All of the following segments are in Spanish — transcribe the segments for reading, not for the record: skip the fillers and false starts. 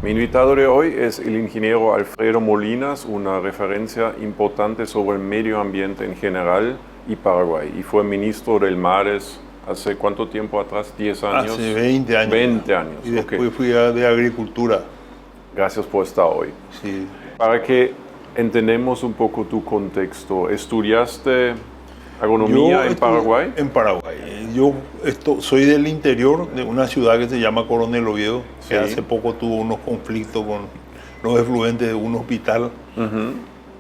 Mi invitado de hoy es el ingeniero Alfredo Molinas, una referencia importante sobre el medio ambiente en general y Paraguay. Y fue ministro del Mares hace ¿cuánto tiempo atrás? ¿10 años? Hace 20 años. 20 años. Y después fui de Agricultura. Gracias por estar hoy. Sí. Para que entendamos un poco tu contexto, ¿estudiaste agronomía en Paraguay? En Paraguay. Yo soy del interior de una ciudad que se llama Coronel Oviedo, que hace poco tuvo unos conflictos con los efluentes de un hospital.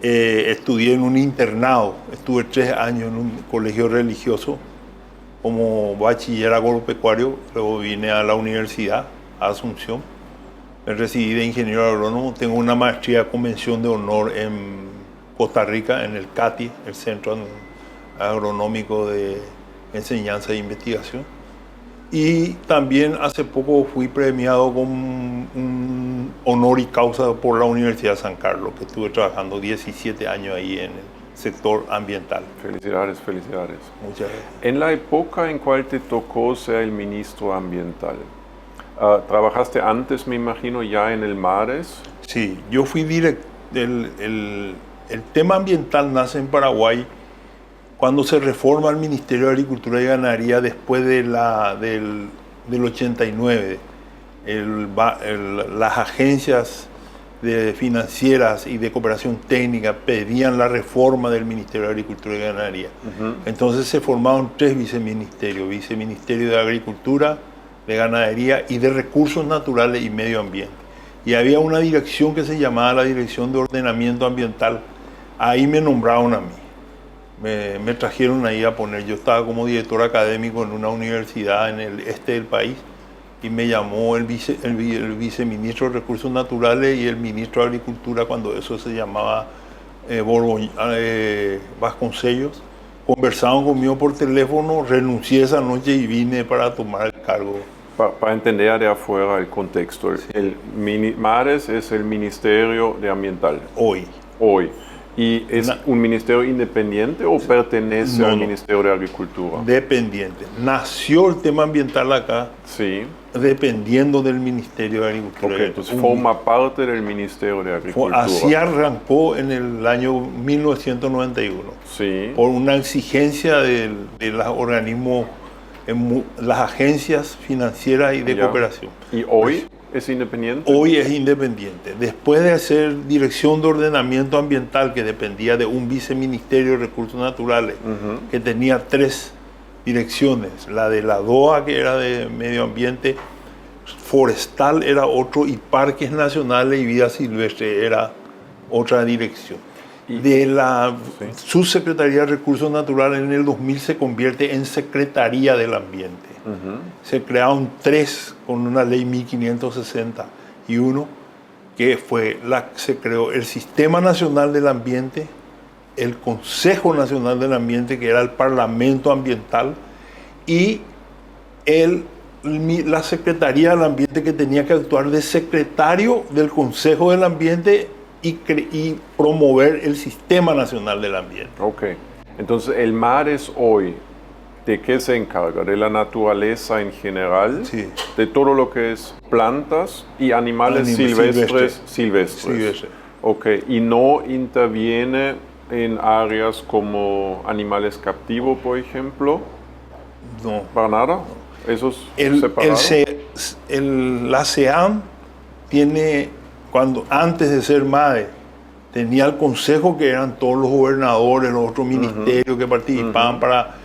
Estudié en un internado, estuve 3 años en un colegio religioso como bachiller agropecuario, luego vine a la universidad, a Asunción. Me recibí de ingeniero agrónomo, tengo una maestría de convención de honor en Costa Rica, en el CATI, el Centro Agronómico de Enseñanza e Investigación. Y también hace poco fui premiado con un honor y causa por la Universidad de San Carlos, que estuve trabajando 17 años ahí en el sector ambiental. Felicidades, felicidades. Muchas gracias. En la época en cual te tocó ser el ministro ambiental, ¿trabajaste antes, me imagino, ya en el Mares? Sí, yo fui director. El tema ambiental nace en Paraguay cuando se reforma el Ministerio de Agricultura y Ganadería después del 89. Las agencias financieras y de cooperación técnica pedían la reforma del Ministerio de Agricultura y Ganadería. Entonces se formaron 3 viceministerios: Viceministerio de Agricultura, de Ganadería y de Recursos Naturales y Medio Ambiente. Y había una dirección que se llamaba la Dirección de Ordenamiento Ambiental. Ahí me nombraron a mí. Me trajeron ahí a poner. Yo estaba como director académico en una universidad en el este del país y me llamó el viceministro de Recursos Naturales y el ministro de Agricultura, cuando eso se llamaba Vasconcellos. Conversaron conmigo por teléfono, renuncié esa noche y vine para tomar el cargo. Para entender de afuera el contexto, sí. El Mares es el Ministerio de Ambiental. Hoy. ¿Y es un ministerio independiente o pertenece al Ministerio de Agricultura? Dependiente. Nació el tema ambiental acá, sí, dependiendo del Ministerio de Agricultura. Okay, entonces forma parte del Ministerio de Agricultura. Así arrancó en el año 1991. Sí. Por una exigencia de los organismos, las agencias financieras y de cooperación. ¿Y hoy es independiente? Hoy es independiente. Después de hacer Dirección de Ordenamiento Ambiental, que dependía de un viceministerio de Recursos Naturales, que tenía 3 direcciones: la de la DOA, que era de Medio Ambiente, Forestal era otro, y Parques Nacionales y Vida Silvestre era otra dirección. De la Subsecretaría de Recursos Naturales en el 2000 se convierte en Secretaría del Ambiente. Se crearon 3 con una ley 1561, que se creó el Sistema Nacional del Ambiente, el Consejo Nacional del Ambiente, que era el Parlamento Ambiental, y la Secretaría del Ambiente, que tenía que actuar de secretario del Consejo del Ambiente y promover el Sistema Nacional del Ambiente. Ok, entonces el Mares hoy, ¿de qué se encarga? ¿De la naturaleza en general? Sí. ¿De todo lo que es plantas y animales silvestres? Ok, ¿y no interviene en áreas como animales captivos, por ejemplo? No. ¿Para nada? ¿Eso es separado? La SEAM tiene, antes de ser MADE, tenía el consejo, que eran todos los gobernadores, los otros ministerios que participaban para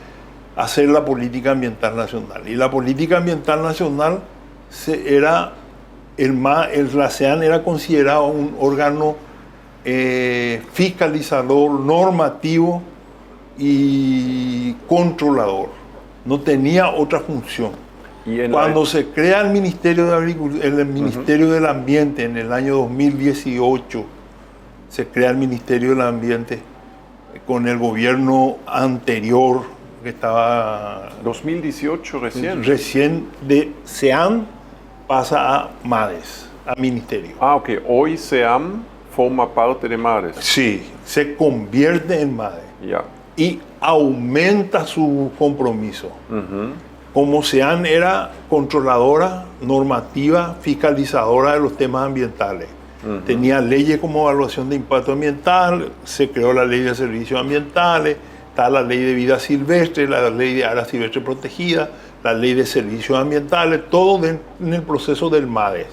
hacer la política ambiental nacional. Y la política ambiental nacional la SEAM era considerado un órgano fiscalizador, normativo y controlador. No tenía otra función. Cuando se crea el Ministerio de Agricultura, el Ministerio del Ambiente en el año 2018, se crea el Ministerio del Ambiente con el gobierno anterior, que estaba... 2018 recién. Recién de SEAM pasa a MADES, a Ministerio. Ah, ok. Hoy SEAM forma parte de MADES. Sí, se convierte en MADES. Ya. Y aumenta su compromiso. Como SEAN era controladora, normativa, fiscalizadora de los temas ambientales. Tenía leyes como evaluación de impacto ambiental, se creó la ley de servicios ambientales, está la ley de vida silvestre, la ley de área silvestre protegida, la ley de servicios ambientales, todo en el proceso del MADES.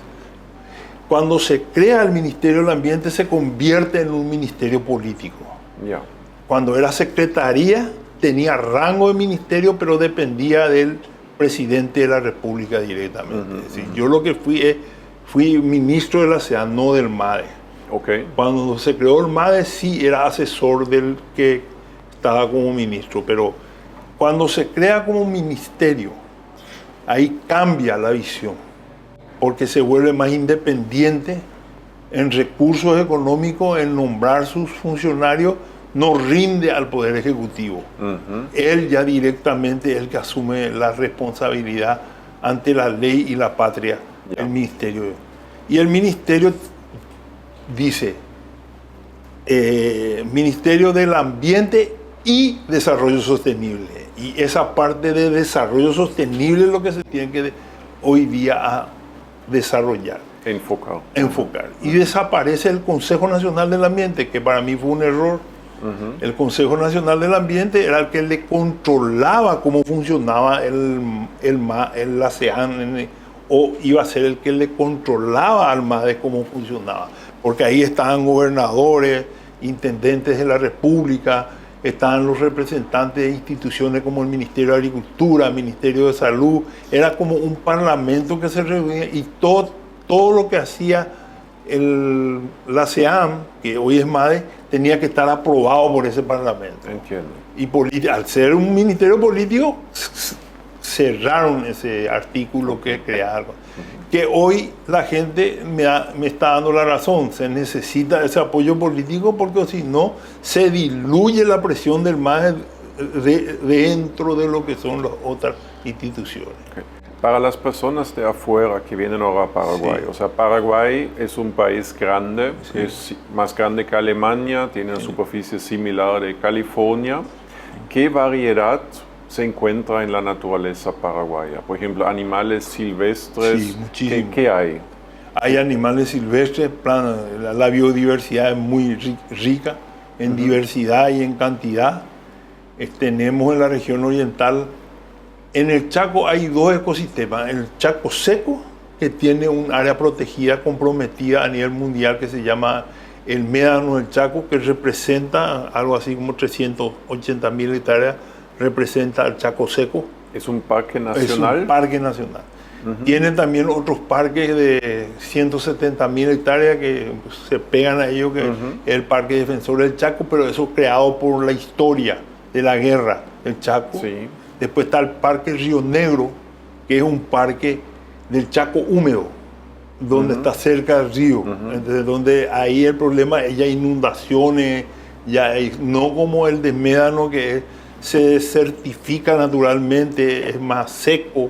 Cuando se crea el Ministerio del Ambiente se convierte en un ministerio político. Yeah. Cuando era secretaría tenía rango de ministerio, pero dependía del presidente de la República directamente. Es decir, yo lo que fui ministro de la SEAN, no del MADE. Okay. Cuando se creó el MADE sí era asesor del que estaba como ministro, pero cuando se crea como ministerio, ahí cambia la visión, porque se vuelve más independiente en recursos económicos, en nombrar sus funcionarios, no rinde al Poder Ejecutivo. Él ya directamente es el que asume la responsabilidad ante la ley y la patria, el ministerio. Y el ministerio dice, Ministerio del Ambiente y Desarrollo Sostenible. Y esa parte de desarrollo sostenible es lo que se tiene que hoy día a desarrollar. Enfocar. Y desaparece el Consejo Nacional del Ambiente, que para mí fue un error. El Consejo Nacional del Ambiente era el que le controlaba cómo funcionaba la SEAN, o iba a ser el que le controlaba al MADE cómo funcionaba. Porque ahí estaban gobernadores, intendentes de la República, estaban los representantes de instituciones como el Ministerio de Agricultura, el Ministerio de Salud. Era como un parlamento que se reunía y todo lo que hacía la SEAN, que hoy es MADE, tenía que estar aprobado por ese parlamento. Entiendo. Y al ser un ministerio político, cerraron ese artículo que crearon. Que hoy la gente me está dando la razón. Se necesita ese apoyo político porque si no, se diluye la presión del MADE dentro de lo que son las otras instituciones. Okay. Para las personas de afuera que vienen ahora a Paraguay, sí. O sea, Paraguay es un país grande, sí. Es más grande que Alemania, tiene una superficie similar de California. ¿Qué variedad se encuentra en la naturaleza paraguaya? Por ejemplo, animales silvestres. Sí, muchísimo. ¿Qué hay? Hay animales silvestres, la biodiversidad es muy rica en diversidad y en cantidad. Tenemos en la región oriental, en el Chaco hay dos ecosistemas. El Chaco seco, que tiene un área protegida comprometida a nivel mundial que se llama el Médano del Chaco, que representa algo así como 380.000 hectáreas, representa al Chaco seco. ¿Es un parque nacional? Es un parque nacional. Tiene también otros parques de 170.000 hectáreas que se pegan a ellos, que es el Parque Defensor del Chaco, pero eso creado por la historia de la guerra del Chaco. Sí. Después está el Parque Río Negro, que es un parque del Chaco húmedo, donde está cerca del río. Entonces, donde ahí el problema es ya inundaciones, no como el de Médano, que se desertifica naturalmente, es más seco.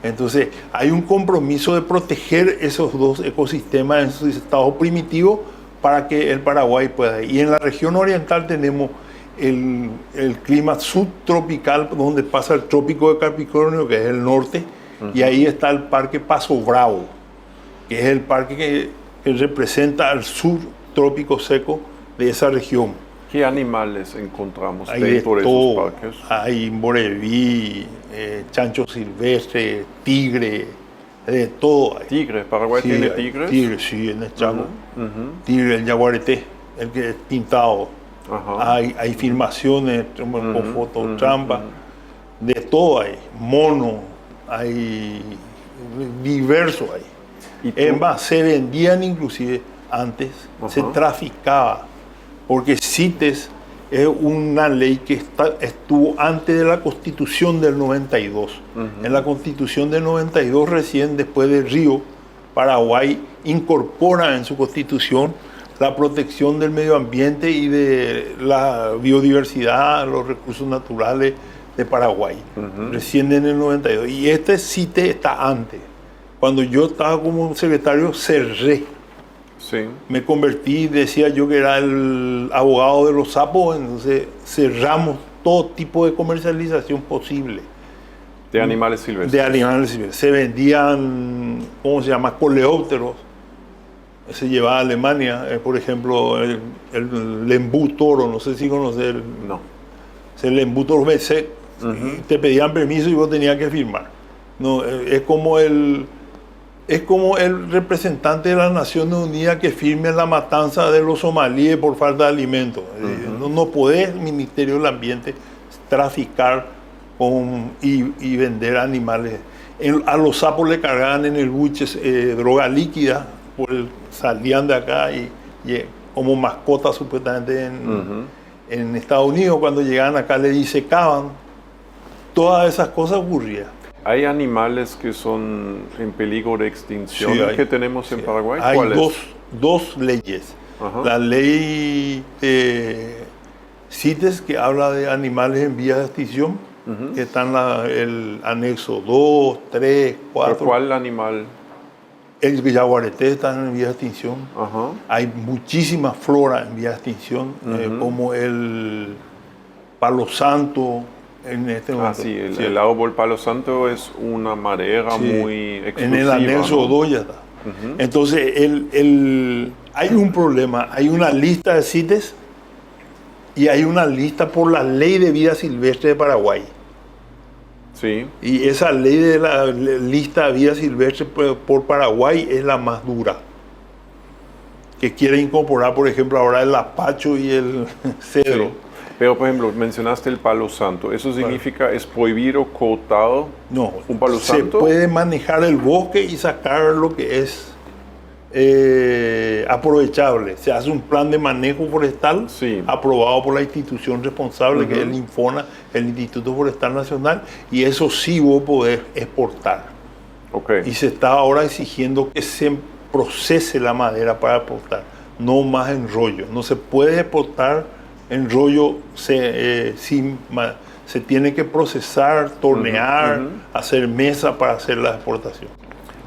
Entonces hay un compromiso de proteger esos dos ecosistemas en su estado primitivo para que el Paraguay pueda. Y en la región oriental tenemos el clima subtropical, donde pasa el trópico de Capricornio, que es el norte, y ahí está el Parque Paso Bravo, que es el parque que representa al subtrópico seco de esa región. ¿Qué animales encontramos hay dentro de esos todo, parques? Hay boreví, chancho silvestre, tigre, de todo. ¿Tigre? ¿Paraguay tiene tigres? Tigres, sí, en el Chaco. Tigre, el yaguareté, el que es pintado. Hay filmaciones con fotos trampa, de todo hay. Mono, hay diverso hay. Es más, se vendían inclusive antes, se traficaba. Porque CITES es una ley que estuvo antes de la Constitución del 92. En la Constitución del 92, recién después de Río, Paraguay incorpora en su Constitución la protección del medio ambiente y de la biodiversidad, los recursos naturales de Paraguay. Recién en el 92. Y este CITES está antes. Cuando yo estaba como secretario, cerré. Sí. Me convertí, decía yo que era el abogado de los sapos, entonces cerramos todo tipo de comercialización posible. De animales silvestres. De animales silvestres. Se vendían, ¿cómo se llama? Coleópteros. Se llevaba a Alemania, por ejemplo, el Lembu toro, no sé si conoces. No. El Lembu toro BC, te pedían permiso y vos tenías que firmar. No, es como el representante de las Naciones Unidas que firme la matanza de los somalíes por falta de alimentos. No podés, Ministerio del Ambiente, traficar y vender animales. A los sapos le cargaban en el buche droga líquida, salían de acá y como mascotas supuestamente en Estados Unidos. Cuando llegaban acá le disecaban. Todas esas cosas ocurrían. ¿Hay animales que son en peligro de extinción que tenemos en Paraguay? Hay ¿Cuáles? dos leyes. La ley de CITES, que habla de animales en vías de extinción, que está en el anexo 2, 3, 4. ¿Pero cuál animal? El yaguareté está en vías de extinción. Hay muchísima flora en vías de extinción, como el palo santo. En este momento. Sí, el árbol palo santo es una madera muy exclusiva. En el anexo 2 ya está. Entonces, hay un problema. Hay una lista de CITES y hay una lista por la Ley de Vida Silvestre de Paraguay. Sí. Y esa ley de la lista de vida silvestre por Paraguay es la más dura. Que quiere incorporar, por ejemplo, ahora el apacho y el cedro. Sí. Pero, por ejemplo, mencionaste el palo santo. ¿Eso significa es prohibido cortar un palo santo? Se puede manejar el bosque y sacar lo que es aprovechable. Se hace un plan de manejo forestal aprobado por la institución responsable, que es el INFONA, el Instituto Forestal Nacional, y eso sí vos podés exportar. Y se está ahora exigiendo que se procese la madera para exportar, no más en rollo. No se puede exportar en rollo, se tiene que procesar, tornear, hacer mesa para hacer la exportación.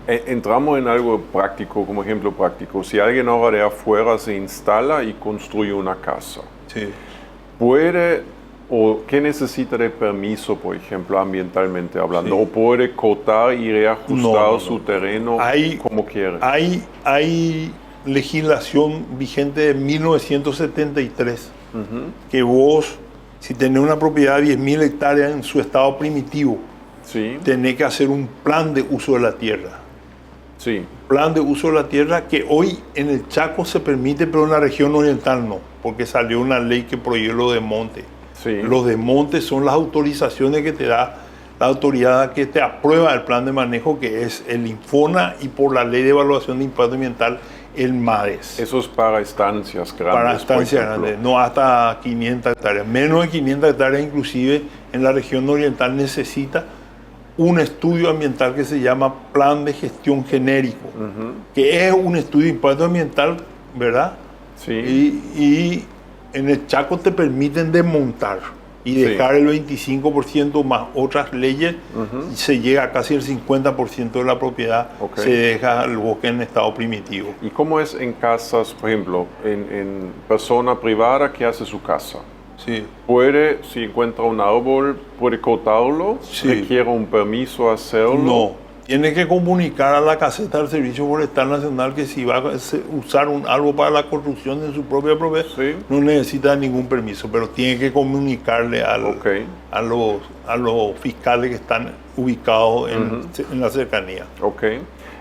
Entramos en algo práctico, como ejemplo práctico. Si alguien ahora de afuera se instala y construye una casa, ¿puede o qué necesita de permiso, por ejemplo, ambientalmente hablando? ¿O puede cortar y reajustar su terreno como quiere? Hay legislación vigente de 1973 que vos, si tenés una propiedad de 10.000 hectáreas en su estado primitivo, tenés que hacer un plan de uso de la tierra. Plan de uso de la tierra que hoy en el Chaco se permite, pero en la región oriental no, porque salió una ley que prohíbe los desmontes. Los desmontes son las autorizaciones que te da la autoridad que te aprueba el plan de manejo, que es el INFONA, y por la ley de evaluación de impacto ambiental, el MADES. Eso es para estancias grandes. Para estancias grandes, no hasta 500 hectáreas. Menos de 500 hectáreas inclusive en la región oriental necesita un estudio ambiental que se llama Plan de Gestión Genérico, que es un estudio de impacto ambiental, ¿verdad? Y en el Chaco te permiten desmontar y dejar el 25% más otras leyes, y se llega a casi el 50% de la propiedad, se deja el bosque en estado primitivo. ¿Y cómo es en casas, por ejemplo, en persona privada que hace su casa? ¿Puede, si encuentra un árbol, puede cortarlo? ¿Requiere un permiso hacerlo? No. Tiene que comunicar a la caseta del Servicio Forestal Nacional que si va a usar un árbol para la construcción de su propia propiedad, no necesita ningún permiso, pero tiene que comunicarle a los fiscales que están ubicados en la cercanía.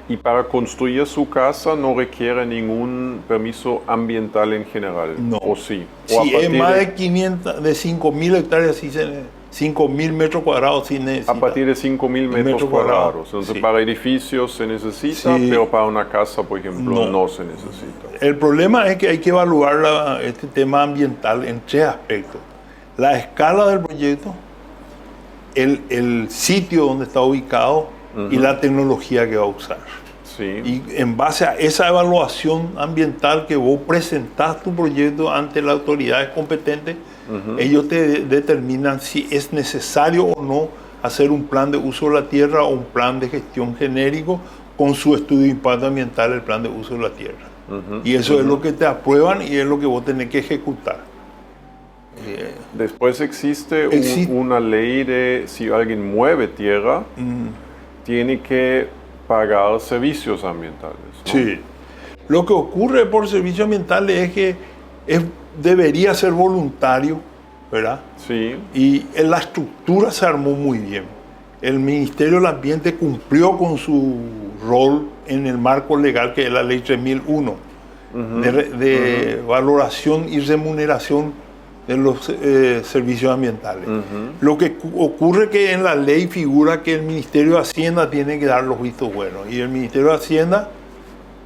¿Y para construir su casa no requiere ningún permiso ambiental en general? No. ¿O sí? Si es más de 5.000 hectáreas, sí se 5.000 metros cuadrados sí necesita. A partir de 5.000 metros cuadrados. Entonces, para edificios se necesita, pero para una casa, por ejemplo, no se necesita. El problema es que hay que evaluar este tema ambiental en 3 aspectos. La escala del proyecto, el sitio donde está ubicado y la tecnología que va a usar. Y en base a esa evaluación ambiental que vos presentás tu proyecto ante las autoridades competentes, ellos te determinan si es necesario o no hacer un plan de uso de la tierra o un plan de gestión genérico con su estudio de impacto ambiental, el plan de uso de la tierra. Y eso es lo que te aprueban y es lo que vos tenés que ejecutar. Después existe una ley de si alguien mueve tierra, tiene que pagar servicios ambientales, ¿no? Sí. Lo que ocurre por servicios ambientales es que debería ser voluntario, ¿verdad? Sí. Y la estructura se armó muy bien. El Ministerio del Ambiente cumplió con su rol en el marco legal que es la Ley 3001 de valoración y remuneración de los servicios ambientales. Lo que ocurre que en la ley figura que el Ministerio de Hacienda tiene que dar los vistos buenos y el Ministerio de Hacienda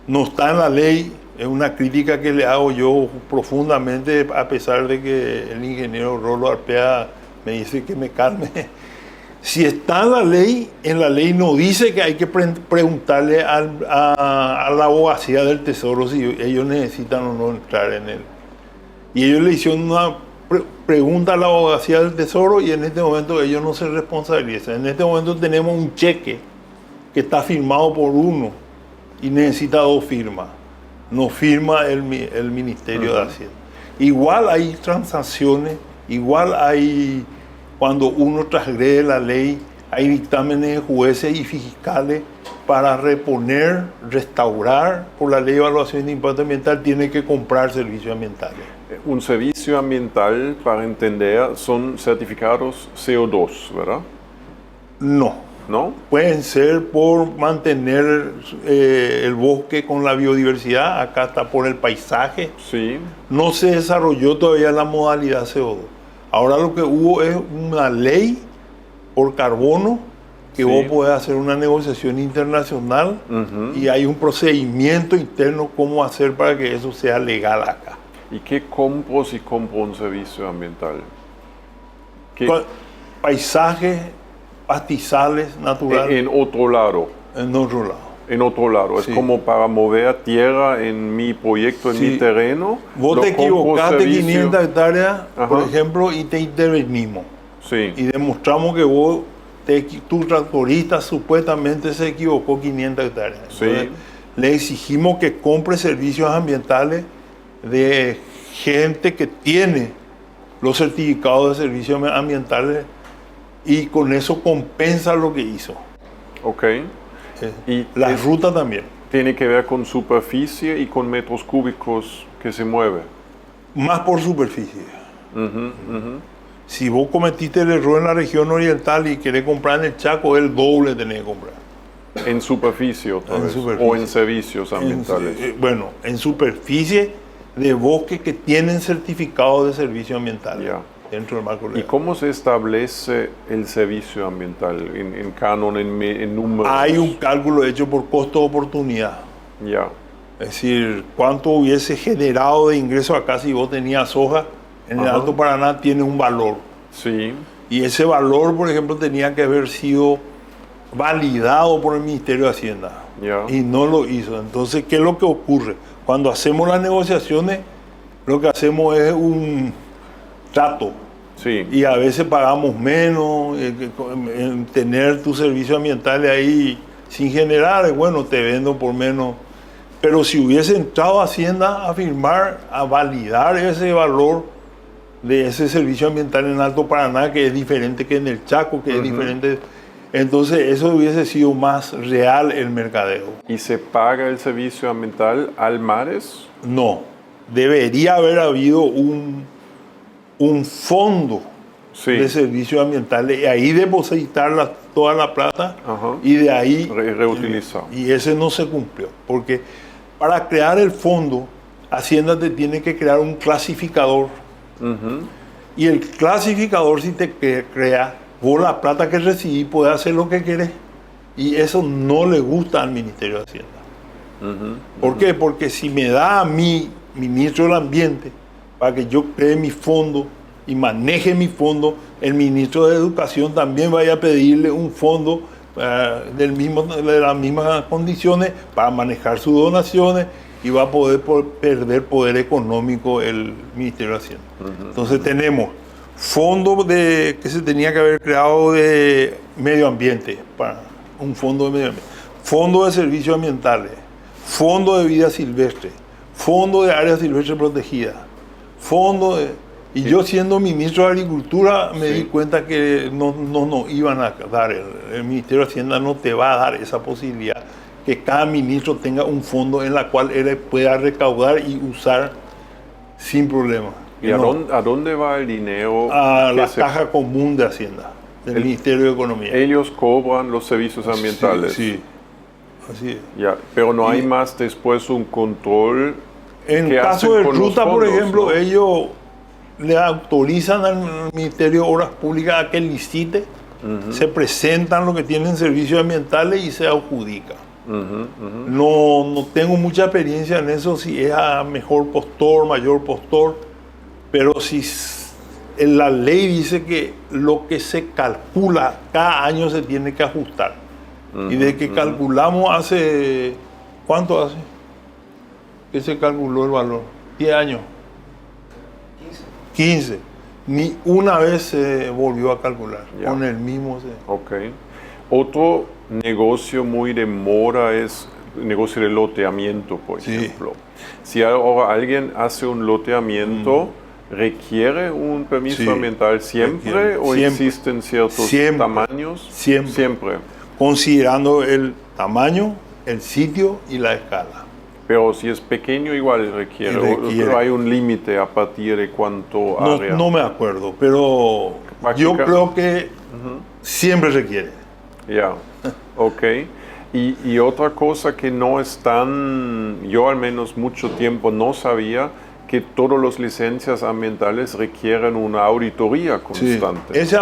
no está en la ley. Es una crítica que le hago yo profundamente, a pesar de que el ingeniero Rolo Arpea me dice que me calme. Si está en la ley no dice que hay que preguntarle a la abogacía del Tesoro si ellos necesitan o no entrar en él. Y ellos le hicieron una pregunta a la abogacía del Tesoro y en este momento ellos no se responsabilizan. En este momento tenemos un cheque que está firmado por uno y necesita 2 firmas. No firma el Ministerio de Hacienda. Igual hay transacciones, igual hay, cuando uno transgrede la ley, hay dictámenes de jueces y fiscales para reponer, restaurar, por la ley de evaluación de impacto ambiental, tiene que comprar servicios ambientales. Un servicio ambiental, para entender, son certificados CO2, ¿verdad? No. ¿No? Pueden ser por mantener el bosque con la biodiversidad, acá está por el paisaje. Sí. No se desarrolló todavía la modalidad CO2. Ahora lo que hubo es una ley por carbono que vos podés hacer una negociación internacional y hay un procedimiento interno cómo hacer para que eso sea legal acá. ¿Y qué compro si compro un servicio ambiental? Paisajes, pastizales naturales. En otro lado. En otro lado. En otro lado. Sí. Es como para mover tierra en mi proyecto, en mi terreno. Vos te equivocaste 500 hectáreas, por ejemplo, y te intervenimos. Sí. Y demostramos que vos, tu tractorista supuestamente se equivocó 500 hectáreas. Entonces, Sí. le exigimos que compre servicios ambientales de gente que tiene los certificados de servicios ambientales y con eso compensa lo que hizo. Ok. Y la ruta también. Tiene que ver con superficie y con metros cúbicos que se mueve. Más por superficie. Si vos cometiste el error en la región oriental y querés comprar en el Chaco, el doble tenés que comprar. En superficie otra vez. O en servicios ambientales. Bueno, en superficie de bosques que tienen certificado de servicio ambiental. Ya. Dentro del marco legal. ¿Y cómo se establece el servicio ambiental? ¿En canon, en números? Hay un cálculo hecho por costo-oportunidad. Ya. Es decir, cuánto hubiese generado de ingreso acá si vos tenías soja. En el Alto Paraná tiene un valor. Sí. Y ese valor, por ejemplo, tenía que haber sido validado por el Ministerio de Hacienda. Ya. Y no lo hizo. Entonces, ¿qué es lo que ocurre? Cuando hacemos las negociaciones, lo que hacemos es un trato. Sí. Y a veces pagamos menos, en tener tus servicios ambientales ahí sin generar, bueno, te vendo por menos. Pero si hubiese entrado a Hacienda a firmar, a validar ese valor de ese servicio ambiental en Alto Paraná, que es diferente que en el Chaco, que es diferente, entonces eso hubiese sido más real el mercadeo. ¿Y se paga el servicio ambiental al Mares? No, debería haber habido un fondo de servicios ambientales y ahí depositar toda la plata y de ahí reutilizar. Y ese no se cumplió, porque para crear el fondo, Hacienda te tiene que crear un clasificador. Y el clasificador, si te crea, vos la plata que recibís podés hacer lo que querés. Y eso no le gusta al Ministerio de Hacienda. ¿Por qué? Porque si me da a mí, ministro del Ambiente, para que yo cree mi fondo y maneje mi fondo, el ministro de Educación también vaya a pedirle un fondo de las mismas condiciones para manejar sus donaciones y va a poder perder poder económico el Ministerio de Hacienda. Entonces tenemos fondo que se tenía que haber creado de medio ambiente, para un fondo de medio ambiente, fondo de servicios ambientales, fondo de vida silvestre, fondo de áreas silvestres protegidas, Y yo siendo ministro de Agricultura me di cuenta que no iban a dar, el Ministerio de Hacienda no te va a dar esa posibilidad, que cada ministro tenga un fondo en la cual él pueda recaudar y usar sin problema. ¿Y a dónde va el dinero? A la caja común de Hacienda, del Ministerio de Economía. Ellos cobran los servicios ambientales. Sí, así es. Ya, pero no hay más después un control. En caso de ruta, por ejemplo, ¿no? Ellos le autorizan al Ministerio de Obras Públicas a que licite, se presentan lo que tienen servicios ambientales y se adjudica. No tengo mucha experiencia en eso, si es a mejor postor, mayor postor, pero si la ley dice que lo que se calcula cada año se tiene que ajustar. Y desde que calculamos hace, ¿cuánto hace? ¿Qué se calculó el valor? 10 años. 15. Ni una vez se volvió a calcular. Ya. Con el mismo. Ok. Otro negocio muy de moda es el negocio de loteamiento, por ejemplo. Si ahora alguien hace un loteamiento, ¿requiere un permiso ambiental siempre o existen ciertos tamaños? Siempre. Considerando el tamaño, el sitio y la escala. Pero si es pequeño igual requiere. ¿O hay un límite a partir de cuánto área? No me acuerdo, pero yo creo que siempre requiere. Ya, ok. Y otra cosa que no es tan, yo al menos mucho tiempo no sabía, que todas las licencias ambientales requieren una auditoría constante. Sí,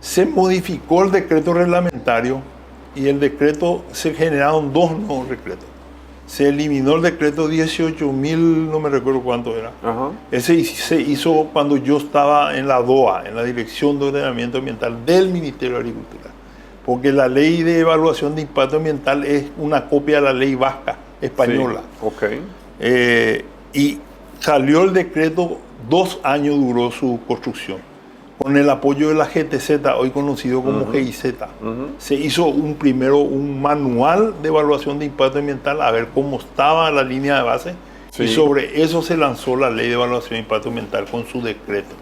se modificó el decreto reglamentario y el decreto, se generaron dos nuevos decretos. Se eliminó el decreto 18.000, no me recuerdo cuánto era. Ese se hizo cuando yo estaba en la DOA, en la Dirección de Ordenamiento Ambiental del Ministerio de Agricultura. Porque la ley de evaluación de impacto ambiental es una copia de la ley vasca, española. Sí. Okay. Y salió el decreto, 2 años duró su construcción. Con el apoyo de la GTZ, hoy conocido como GIZ, se hizo primero un manual de evaluación de impacto ambiental, a ver cómo estaba la línea de base, y sobre eso se lanzó la ley de evaluación de impacto ambiental con su decreto.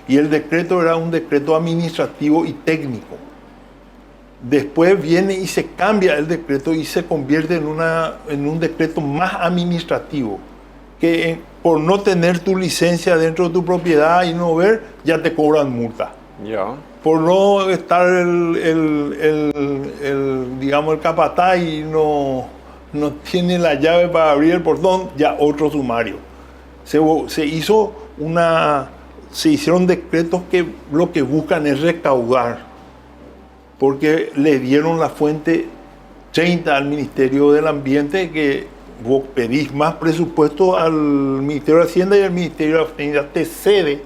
Y el decreto era un decreto administrativo y técnico. Después viene y se cambia el decreto y se convierte en un decreto más administrativo, que por no tener tu licencia dentro de tu propiedad y no ver, ya te cobran multa. Por no estar digamos, el capataz y no tiene la llave para abrir el portón, ya otro sumario. Se hicieron decretos que lo que buscan es recaudar, porque le dieron la fuente 30 al Ministerio del Ambiente, que vos pedís más presupuesto al Ministerio de Hacienda y el Ministerio de Hacienda te cede,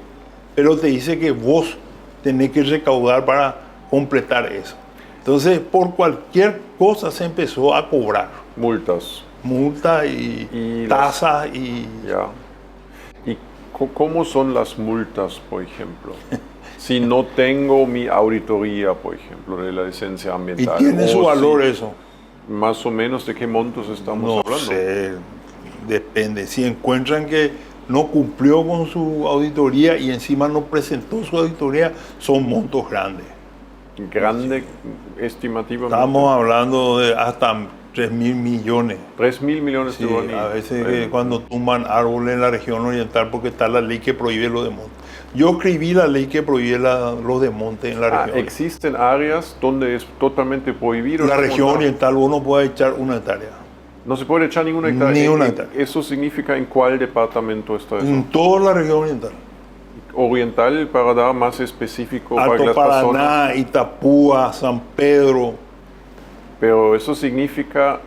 pero te dice que vos tenés que recaudar para completar eso. Entonces, por cualquier cosa se empezó a cobrar. Multas y tasas y... Ya. ¿Y cómo son las multas, por ejemplo? Si no tengo mi auditoría, por ejemplo, de la licencia ambiental. ¿Y tiene su valor eso? Más o menos, ¿de qué montos estamos hablando? No sé, depende. Si encuentran que no cumplió con su auditoría y encima no presentó su auditoría, son montos grandes. ¿Grande estimativamente? Estamos hablando de hasta 3.000 millones. 3.000 millones de guaraníes. A veces cuando tumban árboles en la región oriental, porque está la ley que prohíbe los desmontes. Yo escribí la ley que prohíbe los desmontes en la región. ¿Existen áreas donde es totalmente prohibido? En la región oriental uno puede echar 1 hectárea. ¿No se puede echar ninguna hectárea? Ni una hectárea. ¿Eso significa en cuál departamento está eso? En toda la región oriental. Oriental, para dar más específico Alto para que las Paraná, personas... Itapúa, San Pedro. Pero eso significa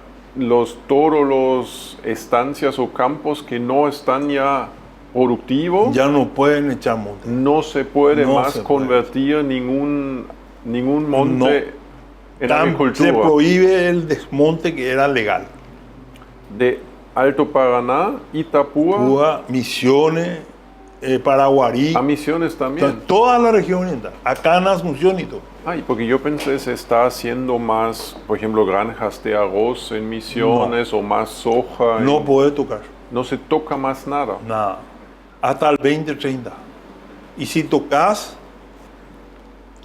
todos los estancias o campos que no están ya productivos. Ya no pueden echar monte. No se puede convertir ningún monte en agricultura. Se prohíbe el desmonte que era legal. De Alto Paraná, Itapúa, Misiones, Paraguarí. A Misiones también. Entonces, toda la región oriental. Acá en Asunción y todo. Porque yo pensé se está haciendo más, por ejemplo, granjas de arroz en Misiones o más soja. No puede tocar. No se toca más nada. Nada. hasta el 2030. Y si tocas,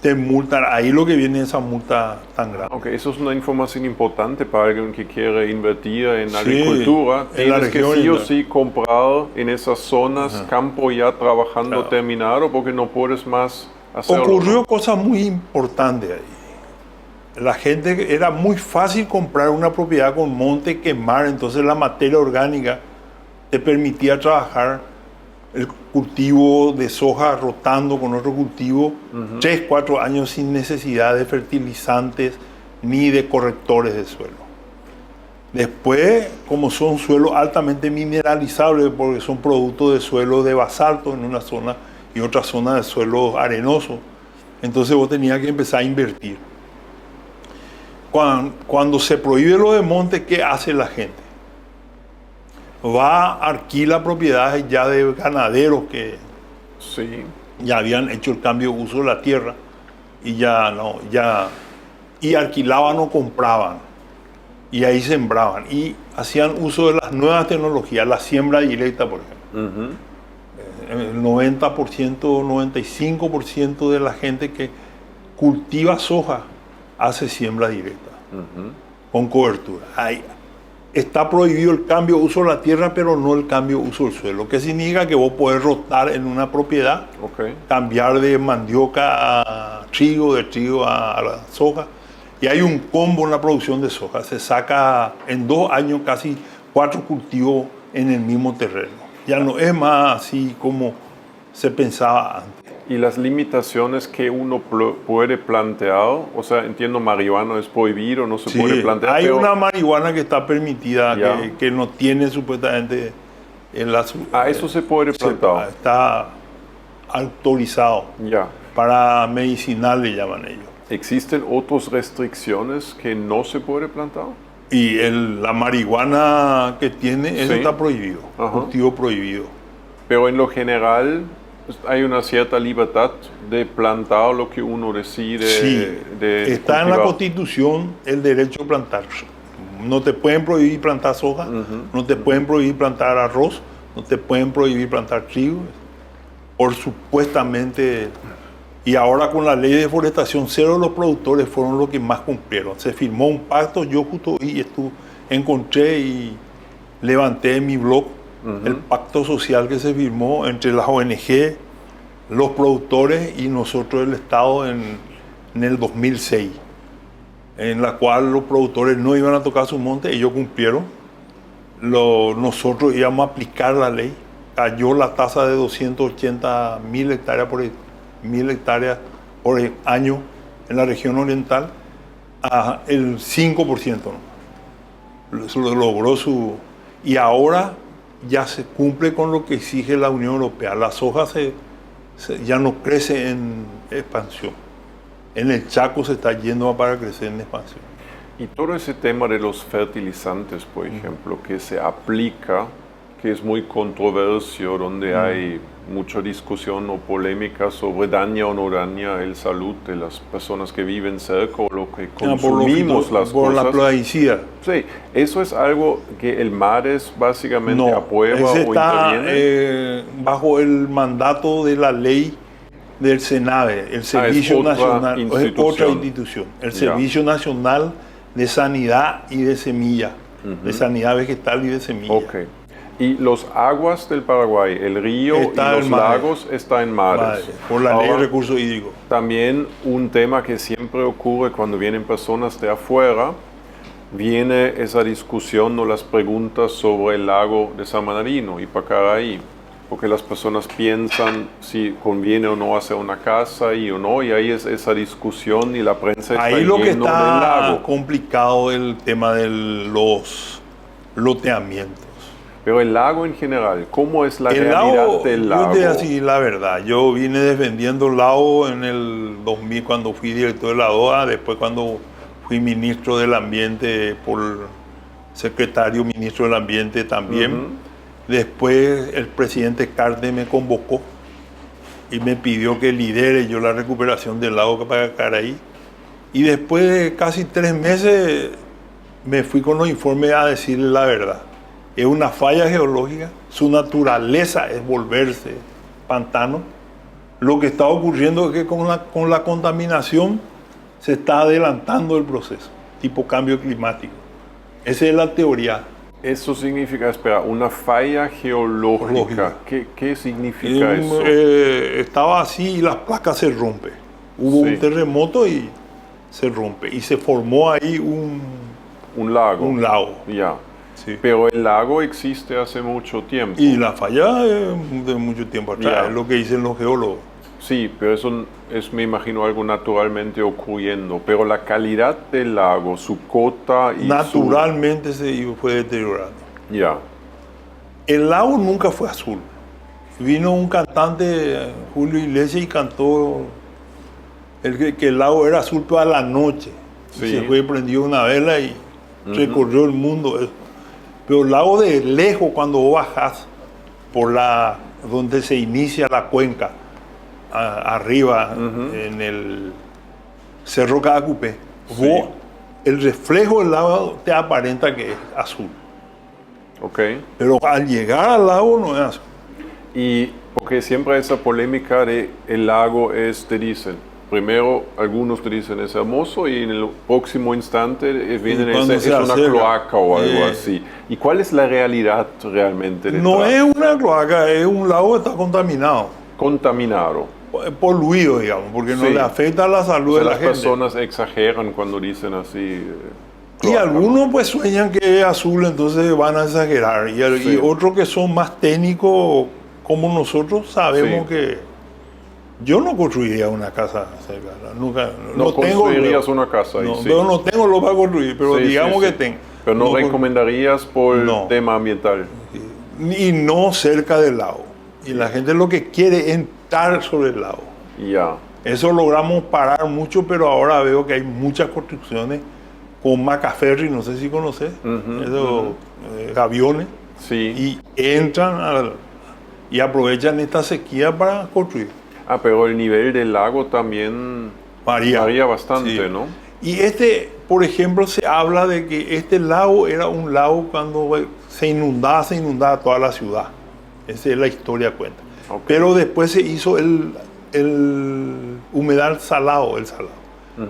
te multan. Ahí lo que viene esa multa tan grande. Ok, eso es una información importante para alguien que quiere invertir en agricultura. Tienes que sí o sí comprar en esas zonas campo ya trabajando terminado, porque no puedes más hacerlo. Ocurrió cosa muy importante ahí. La gente, era muy fácil comprar una propiedad con monte, quemar, entonces la materia orgánica te permitía trabajar el cultivo de soja rotando con otro cultivo 3, 4 años sin necesidad de fertilizantes ni de correctores de suelo. Después, como son suelos altamente mineralizables, porque son productos de suelo de basalto en una zona y otra zona de suelo arenoso, entonces vos tenías que empezar a invertir. Cuando se prohíbe lo de monte, ¿qué hace la gente? Va, alquila propiedades ya de ganaderos que ya habían hecho el cambio de uso de la tierra y y alquilaban o compraban y ahí sembraban y hacían uso de las nuevas tecnologías, la siembra directa, por ejemplo. El 90%, 95% de la gente que cultiva soja hace siembra directa con cobertura. Ahí está prohibido el cambio de uso de la tierra, pero no el cambio de uso del suelo. ¿Qué significa? Que vos podés rotar en una propiedad, cambiar de mandioca a trigo, de trigo a la soja. Y hay un combo en la producción de soja. Se saca en 2 años casi 4 cultivos en el mismo terreno. Ya no es más así como se pensaba antes. Y las limitaciones que uno puede plantear, o sea, entiendo, marihuana es prohibido, no se puede plantear. Hay una marihuana que está permitida, que no tiene supuestamente en la... eso se puede plantar. Está autorizado para medicinal, le llaman ellos. ¿Existen otras restricciones que no se puede plantar? Y la marihuana que tiene, eso está prohibido, cultivo prohibido. Pero en lo general hay una cierta libertad de plantar lo que uno decide. Sí, está cultivar. En la Constitución el derecho a plantar. No te pueden prohibir plantar soja, no te pueden prohibir plantar arroz, no te pueden prohibir plantar trigo. Por supuestamente, y ahora con la ley de deforestación cero, los productores fueron los que más cumplieron. Se firmó un pacto, yo justo encontré y levanté en mi blog el pacto social que se firmó entre las ONG, los productores y nosotros, el Estado, en el 2006, en la cual los productores no iban a tocar su monte, ellos cumplieron. Nosotros íbamos a aplicar la ley. Cayó la tasa de 280.000 hectáreas por 1.000 hectáreas por año en la región oriental a el 5%. Eso lo logró y ahora ya se cumple con lo que exige la Unión Europea. La soja ya no crece en expansión. En el Chaco se está yendo para crecer en expansión. Y todo ese tema de los fertilizantes, por ejemplo, que se aplica, que es muy controversio, donde hay mucha discusión o polémica sobre daña o no daña la salud de las personas que viven cerca o lo que consumimos las cosas. Por la plaguicida. Sí, eso es algo que el MARES básicamente aprueba o interviene. Bajo el mandato de la ley del SENAVE, el Servicio Nacional, es otra institución, el Servicio Nacional de Sanidad y de Semilla, de Sanidad Vegetal y de Semilla. Y los aguas del Paraguay, el río y los lagos, está en MARES. Por la ley de recursos hídricos. También un tema que siempre ocurre cuando vienen personas de afuera, viene esa discusión o las preguntas sobre el lago de San Bernardino y Pacaraí, porque las personas piensan si conviene o no hacer una casa o no, y ahí es esa discusión y la prensa está ahí lo que lleno del lago. Está complicado el tema de los loteamientos. Pero el lago en general, ¿cómo es la realidad del lago? Yo te voy a decir la verdad. Yo vine defendiendo el lago en el 2000 cuando fui director de la DOA, después cuando fui ministro del Ambiente por secretario ministro del Ambiente también. Después el presidente Cartes me convocó y me pidió que lidere yo la recuperación del lago Pacaraí. Y después de casi 3 meses me fui con los informes a decirle la verdad. es una falla geológica, su naturaleza es volverse pantano. Lo que está ocurriendo es que con la contaminación se está adelantando el proceso, tipo cambio climático. Esa es la teoría. Eso significa, espera, una falla geológica. ¿Qué significa eso? Estaba así y las placas se rompen. Hubo un terremoto y se rompe. Y se formó ahí un lago. Un lago. Ya. Sí. Pero el lago existe hace mucho tiempo. Y la falla es de mucho tiempo atrás, es lo que dicen los geólogos. Sí, pero eso es, me imagino, algo naturalmente ocurriendo. Pero la calidad del lago, su cota y naturalmente se fue deteriorando. Ya. El lago nunca fue azul. Vino un cantante, Julio Iglesias, y cantó que el lago era azul toda la noche. Sí. Y se fue y prendió una vela y recorrió el mundo. Pero el lago de lejos, cuando vos bajás por donde se inicia la cuenca, arriba en el Cerro Caacupé, el reflejo del lago te aparenta que es azul. Okay. Pero al llegar al lago no es azul. Y porque siempre esa polémica de el lago te dicen, primero algunos te dicen es hermoso y en el próximo instante vienen es una cloaca o algo así. ¿Y cuál es la realidad realmente? No es una cloaca, es un lago que está contaminado. Contaminado. Poluido, digamos, porque no le afecta a la salud de la gente. Las personas exageran cuando dicen así. Y algunos pues sueñan que es azul, entonces van a exagerar. Y otros que son más técnicos como nosotros sabemos que yo no construiría una casa cerca. Nunca. No construirías una casa ahí, Yo no tengo lo para construir, pero digamos que tengo. Pero no recomendarías por el tema ambiental. Y no cerca del lago. Y la gente lo que quiere es estar sobre el lago. Ya. Eso logramos parar mucho, pero ahora veo que hay muchas construcciones con Macaferri, no sé si conoces, esos aviones, y entran y aprovechan esta sequía para construir. Pero el nivel del lago también varía bastante, ¿no? Y por ejemplo, se habla de que este lago era un lago cuando se inundaba toda la ciudad. Esa es la historia cuenta. Okay. Pero después se hizo el humedal salado, el salado.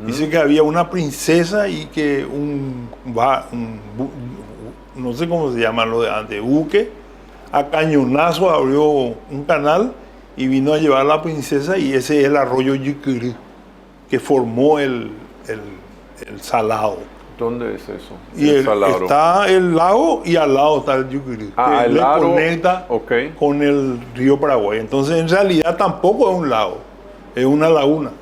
Dice que había una princesa y que no sé cómo se llama lo de antes, buque, a cañonazo abrió un canal y vino a llevar a la princesa, y ese es el arroyo Yucurí, que formó el salado. ¿Dónde es eso? Y está el lago y al lado está el Yucurí, que el le lago conecta con el río Paraguay. Entonces en realidad tampoco es un lago, es una laguna.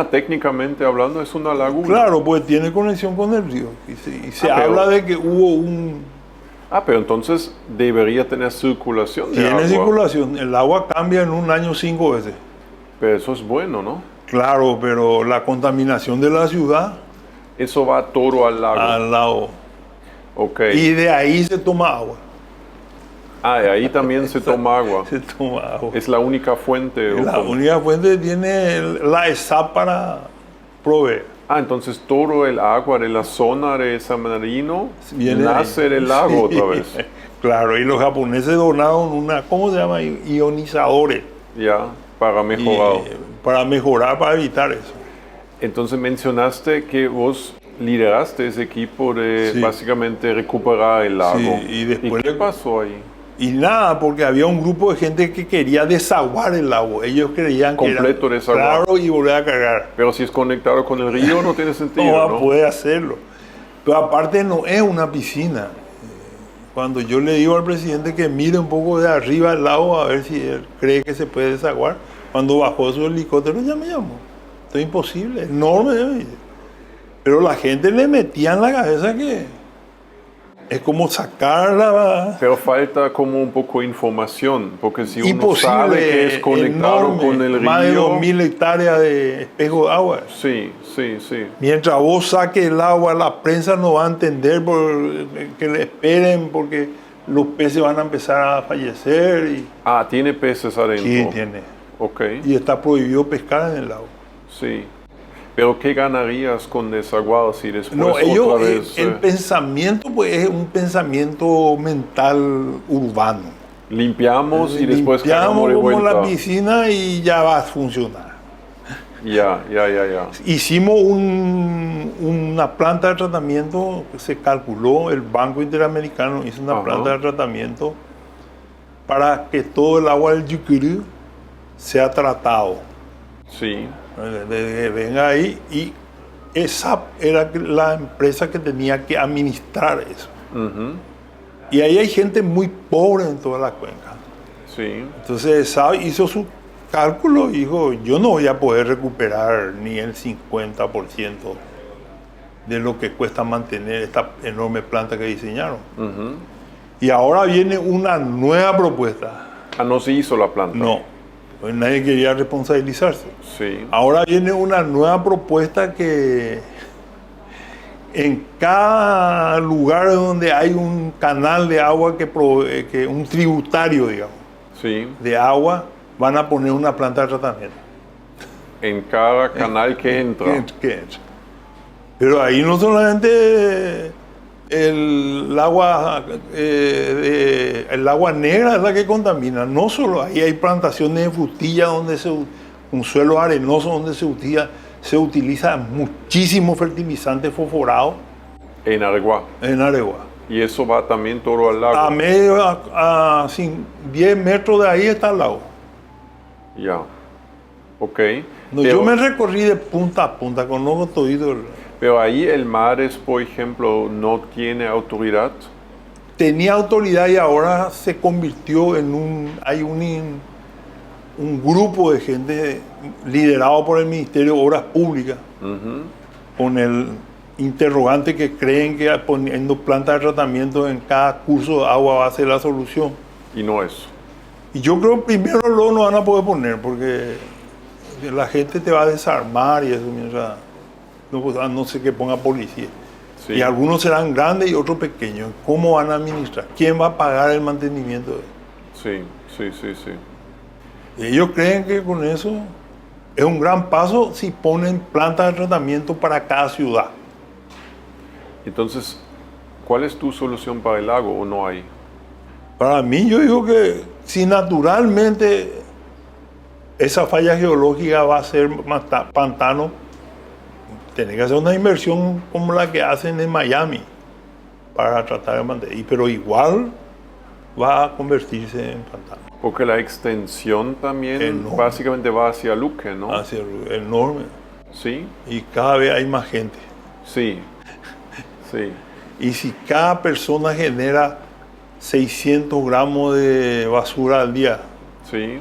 Técnicamente hablando es una laguna. Claro, pues tiene conexión con el río. Y se habla de que hubo un... pero entonces debería tener circulación de agua. Tiene circulación. El agua cambia en un año 5 veces. Pero eso es bueno, ¿no? Claro, pero la contaminación de la ciudad... Eso va todo al lago. Al lago. Y de ahí se toma agua. De ahí también se toma agua. Se toma agua. Es la única fuente. La única fuente tiene la ESAP para proveer. Entonces todo el agua de la zona de San Marino nace del lago otra vez. Claro, y los japoneses donaron ¿cómo se llama? Ionizadores. Para mejorar. Para evitar eso. Entonces mencionaste que vos lideraste ese equipo de básicamente recuperar el lago. Y después, ¿y qué pasó ahí? Y nada, porque había un grupo de gente que quería desaguar el lago. Ellos creían completo que era desaguar. Claro, y volver a cargar. Pero si es conectado con el río no tiene sentido, no puede hacerlo. Pero aparte no es una piscina. Cuando yo le digo al presidente que mire un poco de arriba el lago a ver si él cree que se puede desaguar, cuando bajó su helicóptero ya me llamó. Esto es imposible, enorme. Pero la gente le metía en la cabeza que es como sacarla. Pero falta como un poco de información, porque si uno sabe que es conectado enorme, con el río... Más de 2.000 hectáreas de espejo de agua. Sí. Mientras vos saques el agua, la prensa no va a entender que le esperen, porque los peces van a empezar a fallecer. ¿Tiene peces adentro? Sí, tiene. Y está prohibido pescar en el lago. Sí. Pero ¿qué ganarías con desaguar si después No, otra vez... el pensamiento pues, es un pensamiento mental urbano. Limpiamos y después cagamos de vuelta. la piscina y ya va a funcionar. Ya. Hicimos una planta de tratamiento, se calculó, el Banco Interamericano hizo una planta de tratamiento para que todo el agua del Yucurí sea tratado. Sí. Venga ahí, y esa era la empresa que tenía que administrar eso. Y ahí hay gente muy pobre en toda la cuenca. Sí. Entonces SAP hizo su cálculo y dijo, yo no voy a poder recuperar ni el 50% de lo que cuesta mantener esta enorme planta que diseñaron. Y ahora viene una nueva propuesta. No se hizo la planta. No, pues nadie quería responsabilizarse. Sí. Ahora viene una nueva propuesta que en cada lugar donde hay un canal de agua que un tributario, digamos, de agua, van a poner una planta de tratamiento. En cada canal que entra. Pero ahí no solamente el agua negra es la que contamina, no solo ahí hay plantaciones de frutilla donde un suelo arenoso donde se utiliza muchísimo fertilizante fosforado. En Areguá. Y eso va también todo al lago. A 10 metros de ahí está el lago. Ya. Ok. No, yo me recorrí de punta a punta, conozco todito. Pero ahí el Mares, por ejemplo, no tiene autoridad. Tenía autoridad y ahora se convirtió en hay un grupo de gente liderado por el Ministerio de Obras Públicas, con el interrogante que creen que poniendo plantas de tratamiento en cada curso de agua va a ser la solución. Y no es. Y yo creo que primero luego no van a poder poner, porque la gente te va a desarmar y eso, mientras no sé qué ponga policía. Sí. Y algunos serán grandes y otros pequeños. ¿Cómo van a administrar? ¿Quién va a pagar el mantenimiento de eso? Sí. Ellos creen que con eso es un gran paso si ponen plantas de tratamiento para cada ciudad. Entonces, ¿cuál es tu solución para el lago o no hay? Para mí, yo digo que si naturalmente esa falla geológica va a ser pantano, tiene que hacer una inversión como la que hacen en Miami para tratar de mantener. Pero igual va a convertirse en pantano. Porque la extensión también básicamente va hacia Luque, ¿no? Hacia Luque, enorme. Sí. Y cada vez hay más gente. Sí. Y si cada persona genera 600 gramos de basura al día. Sí.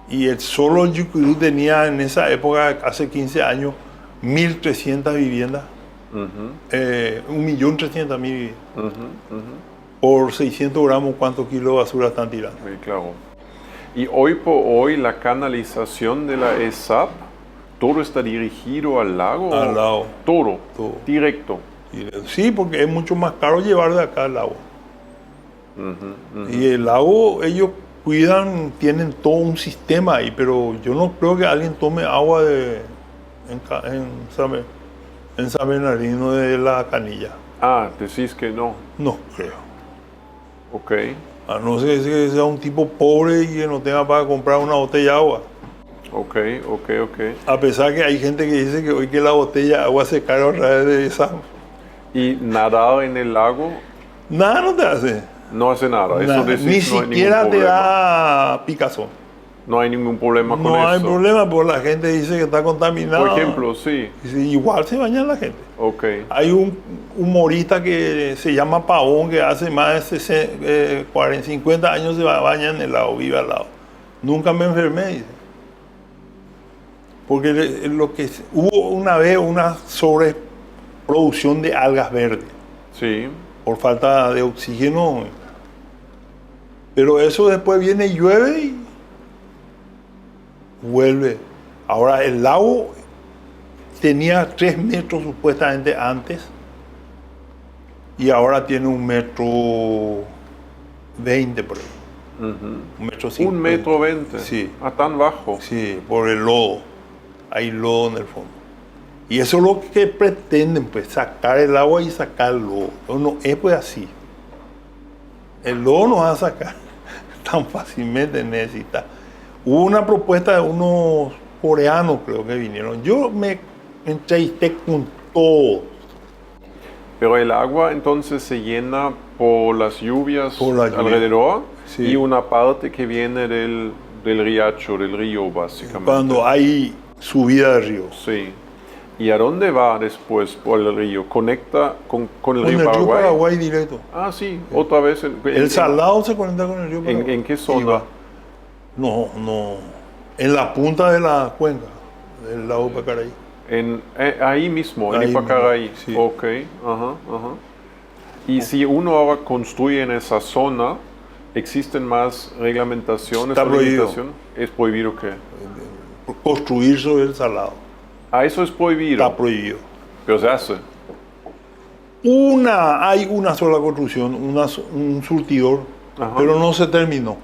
Y solo Yucurí tenía en esa época, hace 15 años, 1.300 viviendas. 1.300.000 viviendas. Por 600 gramos, ¿cuántos kilos de basura están tirando? Sí, claro. Y hoy por hoy la canalización de la ESAP, ¿todo está dirigido al lago? Al lago. Todo. Directo. Sí, porque es mucho más caro llevar de acá el agua. Y el lago, ellos cuidan, tienen todo un sistema ahí, pero yo no creo que alguien tome agua en San Bernardino de la Canilla. Decís que no. No creo. Ok. A no ser que sea un tipo pobre y que no tenga para comprar una botella de agua. Ok. A pesar que hay gente que dice que hoy que la botella de agua se carga a través de esa. ¿Y nadar en el lago? Nada no te hace. No hace nada. Eso Ni siquiera te da picazón. No hay ningún problema con eso. No hay problema, porque la gente dice que está contaminada. Por ejemplo, sí. Igual se baña la gente. Ok. Hay un humorista que se llama Pavón, que hace más de 50 años se baña en el lago, vive al lado. Nunca me enfermé, dice. Porque hubo una vez una sobreproducción de algas verdes. Sí. Por falta de oxígeno. Pero eso después viene y llueve y vuelve. Ahora el lago tenía 3 metros supuestamente antes y ahora tiene 1,20 m por ahí. 1,50 m. 1,20 m. Sí. Tan bajo. Sí, por el lodo. Hay lodo en el fondo. Y eso es lo que pretenden, pues, sacar el agua y sacarlo. No es pues así. El lodo no va a sacar tan fácilmente, necesita. Hubo una propuesta de unos coreanos, creo que vinieron. Yo me entrevisté con todo. Pero el agua entonces se llena por las lluvias alrededor, sí. Y una parte que viene del riacho, del río, básicamente. Cuando hay subida del río. Sí. ¿Y a dónde va después por el río? ¿Conecta con el río Paraguay? Con el río Paraguay directo. Ah, sí, otra vez. El Salado se conecta con el río Paraguay. ¿En qué zona? No, en la punta de la cuenca, del lago Pacaraí. Ahí mismo, en Ipacaraí. Sí. Ok, ajá. Y si uno ahora construye en esa zona, ¿existen más reglamentaciones? Está prohibido. ¿Es prohibido qué? Construir sobre el Salado. Ah, eso es prohibido. Está prohibido. Pero se hace. Hay una sola construcción, un surtidor, pero no se terminó.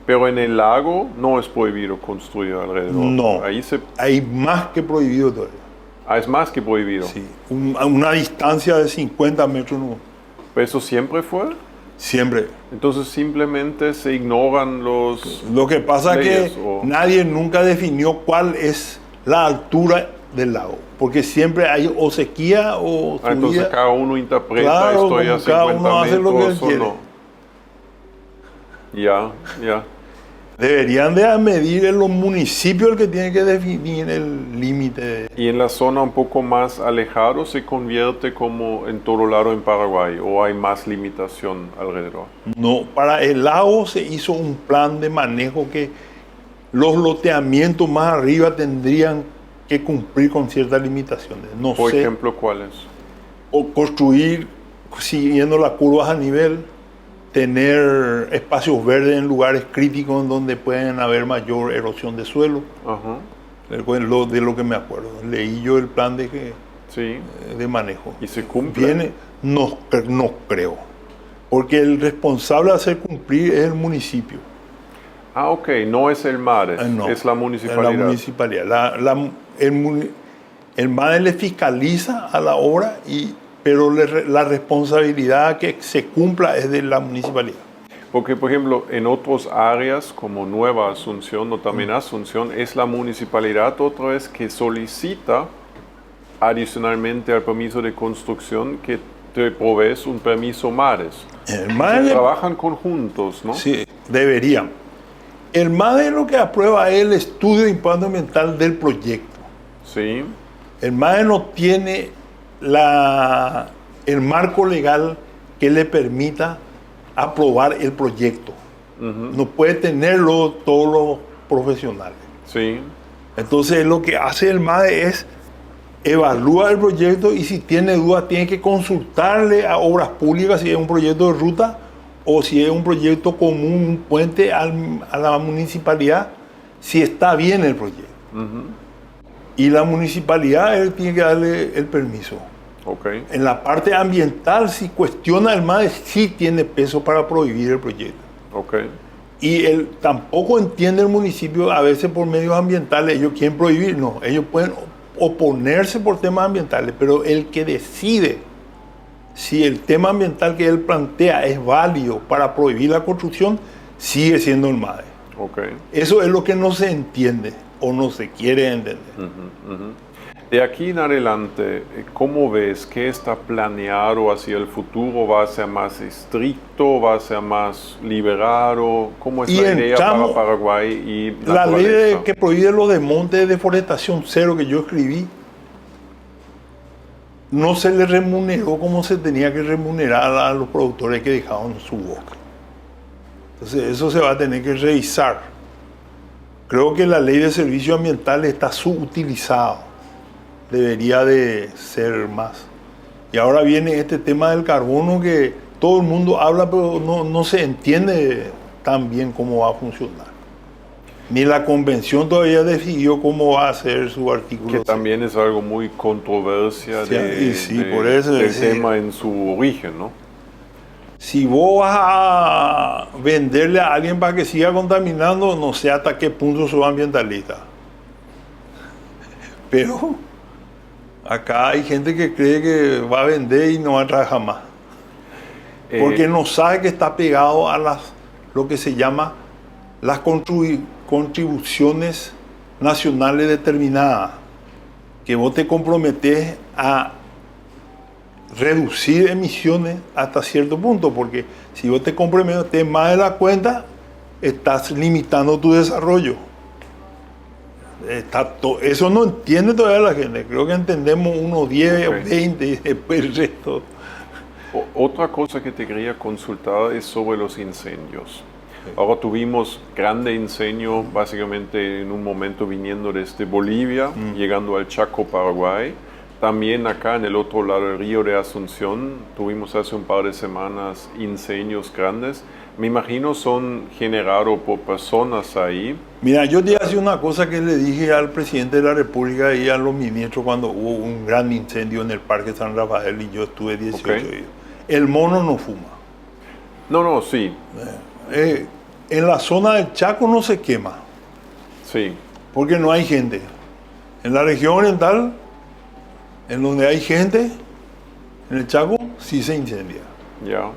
Pero en el lago no es prohibido construir alrededor. No, hay más que prohibido todavía. Ah, es más que prohibido. Sí, a una distancia de 50 metros. No. ¿Pero eso siempre fue? Siempre. Entonces simplemente se ignoran los... Lo que pasa es que nadie nunca definió cuál es la altura del lago, porque siempre hay o sequía o subida. Entonces cada uno interpreta, claro, estoy a 50 cada uno hace lo que él quiere. No. Ya. Deberían de medir en los municipios el que tiene que definir el límite. ¿Y en la zona un poco más alejado se convierte como en todo lado en Paraguay o hay más limitación alrededor? No, para el lago se hizo un plan de manejo que los loteamientos más arriba tendrían que cumplir con ciertas limitaciones. Por ejemplo, ¿cuáles? O construir siguiendo las curvas a nivel, tener espacios verdes en lugares críticos en donde pueden haber mayor erosión de suelo. De lo que me acuerdo. Leí yo el plan de manejo. ¿Y se cumple? No creo. Porque el responsable de hacer cumplir es el municipio. Ah, ok. No es el MADES, es la municipalidad. La municipalidad. El MADES le fiscaliza a la obra, pero la responsabilidad que se cumpla es de la municipalidad. Porque, por ejemplo, en otras áreas como Nueva Asunción o también Asunción, es la municipalidad otra vez que solicita adicionalmente al permiso de construcción que te provees un permiso MADES. Trabajan conjuntos, ¿no? Sí, deberían. El MADES lo que aprueba es el estudio de impacto ambiental del proyecto. Sí. El MADES no tiene el marco legal que le permita aprobar el proyecto. No puede tenerlo todos los profesionales. Sí. Entonces lo que hace el MADES es evalúa el proyecto y si tiene dudas tiene que consultarle a Obras Públicas si es un proyecto de ruta o si es un proyecto común, un puente a la municipalidad, si está bien el proyecto. Y la municipalidad él tiene que darle el permiso. Okay. En la parte ambiental, si cuestiona el MADES, sí tiene peso para prohibir el proyecto. Okay. Y tampoco entiende el municipio, a veces por medios ambientales, ellos quieren prohibir, no, ellos pueden oponerse por temas ambientales, pero el que decide si el tema ambiental que él plantea es válido para prohibir la construcción, sigue siendo el MADES. Okay. Eso es lo que no se entiende o no se quiere entender. De aquí en adelante, ¿cómo ves que está planeado hacia el futuro? ¿Va a ser más estricto? ¿Va a ser más liberado? ¿Cómo es la idea para Paraguay y la ley que prohíbe los desmontes de deforestación cero que yo escribí? No se le remuneró como se tenía que remunerar a los productores que dejaban su boca. Entonces eso se va a tener que revisar. Creo que la ley de servicios ambientales está subutilizada. Debería de ser más. Y ahora viene este tema del carbono que todo el mundo habla, pero no se entiende tan bien cómo va a funcionar. Ni la convención todavía decidió cómo va a ser su artículo. Que también es algo muy controversia por eso del tema en su origen, ¿no? Si vos vas a venderle a alguien para que siga contaminando, no sé hasta qué punto sos ambientalista. Pero Acá hay gente que cree que va a vender y no va a trabajar más. Porque no sabe que está pegado a lo que se llama las contribuciones nacionales determinadas. Que vos te comprometés a reducir emisiones hasta cierto punto, porque si vos te comprometes más de la cuenta, estás limitando tu desarrollo. Eso no entiende todavía la gente. Creo que entendemos unos 10 o 20 y después el resto. Otra cosa que te quería consultar es sobre los incendios. Ahora tuvimos grande incendio básicamente en un momento viniendo desde Bolivia, llegando al Chaco, Paraguay. También acá en el otro lado del río de Asunción tuvimos hace un par de semanas incendios grandes. Me imagino son generados por personas ahí. Mira, yo te hacía una cosa que le dije al presidente de la República y a los ministros cuando hubo un gran incendio en el Parque San Rafael y yo estuve 18 días. El mono no fuma. No, sí. En la zona del Chaco no se quema. Sí. Porque no hay gente. En la región oriental, en donde hay gente, en el Chaco, sí se incendia. Ya.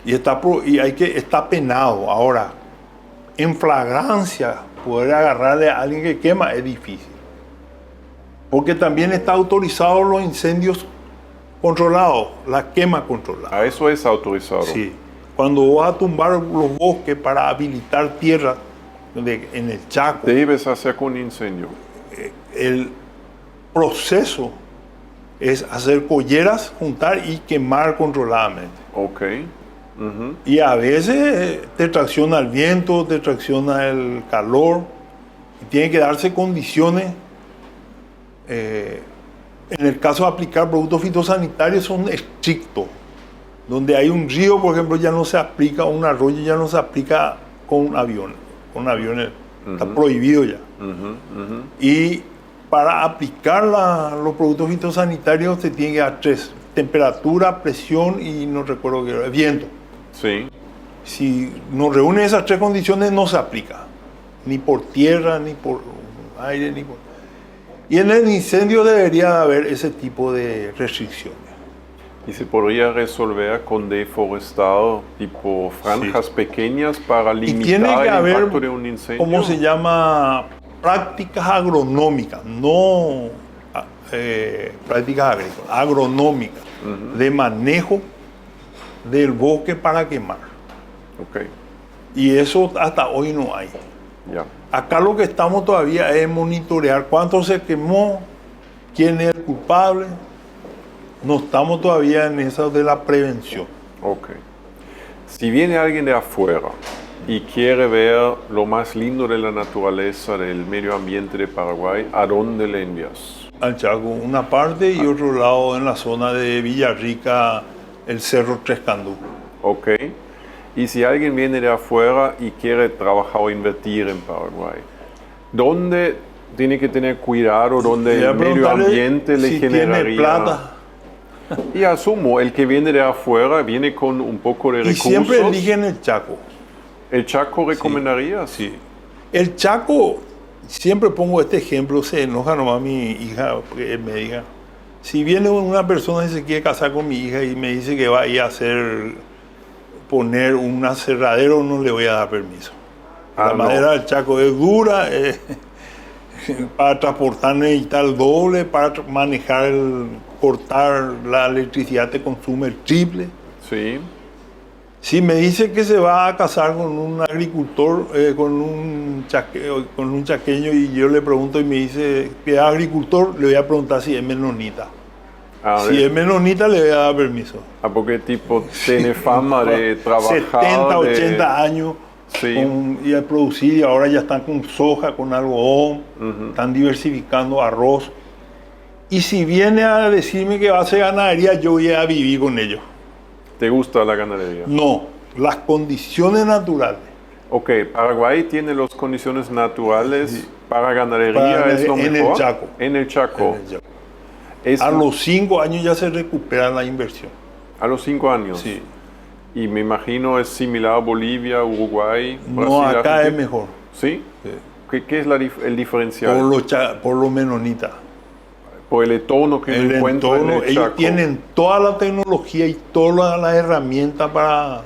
Y está penado. Ahora, en flagrancia, poder agarrarle a alguien que quema es difícil. Porque también está autorizado los incendios controlados, la quema controlada. ¿A eso es autorizado? Sí. Cuando vas a tumbar los bosques para habilitar tierra en el Chaco, debes hacer con un incendio. El proceso es hacer colleras, juntar y quemar controladamente. Ok. Y a veces te tracciona el viento, te tracciona el calor, y tiene que darse condiciones. En el caso de aplicar productos fitosanitarios son estrictos. Donde hay un río, por ejemplo, ya no se aplica, un arroyo ya no se aplica con aviones. Con aviones está prohibido ya. Y para aplicar los productos fitosanitarios se tiene que dar 3: temperatura, presión y no recuerdo qué era, viento. Sí. Si no reúne esas 3 condiciones no se aplica, ni por tierra, ni por aire, ni por... Y en el incendio debería haber ese tipo de restricciones. ¿Y se podría resolver con deforestado, tipo franjas pequeñas para limitar el impacto de un incendio? ¿Cómo se llama? Prácticas agronómicas, no prácticas agrícolas, agronómicas, de manejo del bosque para quemar. Okay. Y eso hasta hoy no hay. Yeah. Acá lo que estamos todavía es monitorear cuánto se quemó, quién es el culpable. No estamos todavía en eso de la prevención. Ok. Si viene alguien de afuera y quiere ver lo más lindo de la naturaleza, del medio ambiente de Paraguay, ¿a dónde le envías? Al Chaco, una parte, y otro lado en la zona de Villarrica, el Cerro Trescandú. Ok. Y si alguien viene de afuera y quiere trabajar o invertir en Paraguay, ¿dónde tiene que tener cuidado? ¿Dónde el medio ambiente le generaría? Tiene plata. Y asumo, el que viene de afuera viene con un poco de recursos. Y siempre eligen el Chaco. ¿El Chaco recomendarías? Sí. El Chaco, siempre pongo este ejemplo, se enoja nomás mi hija, porque él me diga, si viene una persona y se quiere casar con mi hija y me dice que va a ir a poner un aserradero, no le voy a dar permiso. La madera del Chaco es dura, para transportar necesita el doble, para manejar cortar la electricidad te consume el triple. Sí. Si me dice que se va a casar con un agricultor, con un chaqueño, y yo le pregunto y me dice que es agricultor, le voy a preguntar si es menonita. Si es menonita, le voy a dar permiso. Porque tipo tiene fama de trabajar 70, 80 años sí. Y a producir, y ahora ya están con soja, con algodón, están diversificando arroz. Y si viene a decirme que va a hacer ganadería, yo voy a vivir con ellos. ¿Te gusta la ganadería? No, las condiciones naturales. Ok, Paraguay tiene las condiciones naturales para ganadería, ¿es lo mejor? En el Chaco. En el Chaco. A los 5 años ya se recupera la inversión. ¿A los 5 años? Sí. Y me imagino es similar a Bolivia, Uruguay, Brasil, no, acá Argentina. es mejor. ¿Sí? Sí. ¿Qué es el diferencial? Por los menonitas. Por el entorno que el encuentran en el Chaco. Ellos tienen toda la tecnología y todas las herramientas para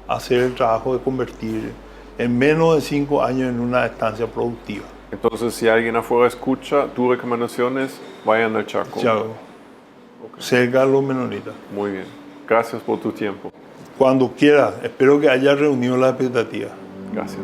hacer el trabajo de convertir en menos de 5 años en una estancia productiva. Entonces, si alguien afuera escucha, tu recomendación es vayan al Chaco. Chaco. Okay. Cerca de los menonitas. Muy bien. Gracias por tu tiempo. Cuando quieras. Espero que haya reunido la expectativa. Gracias.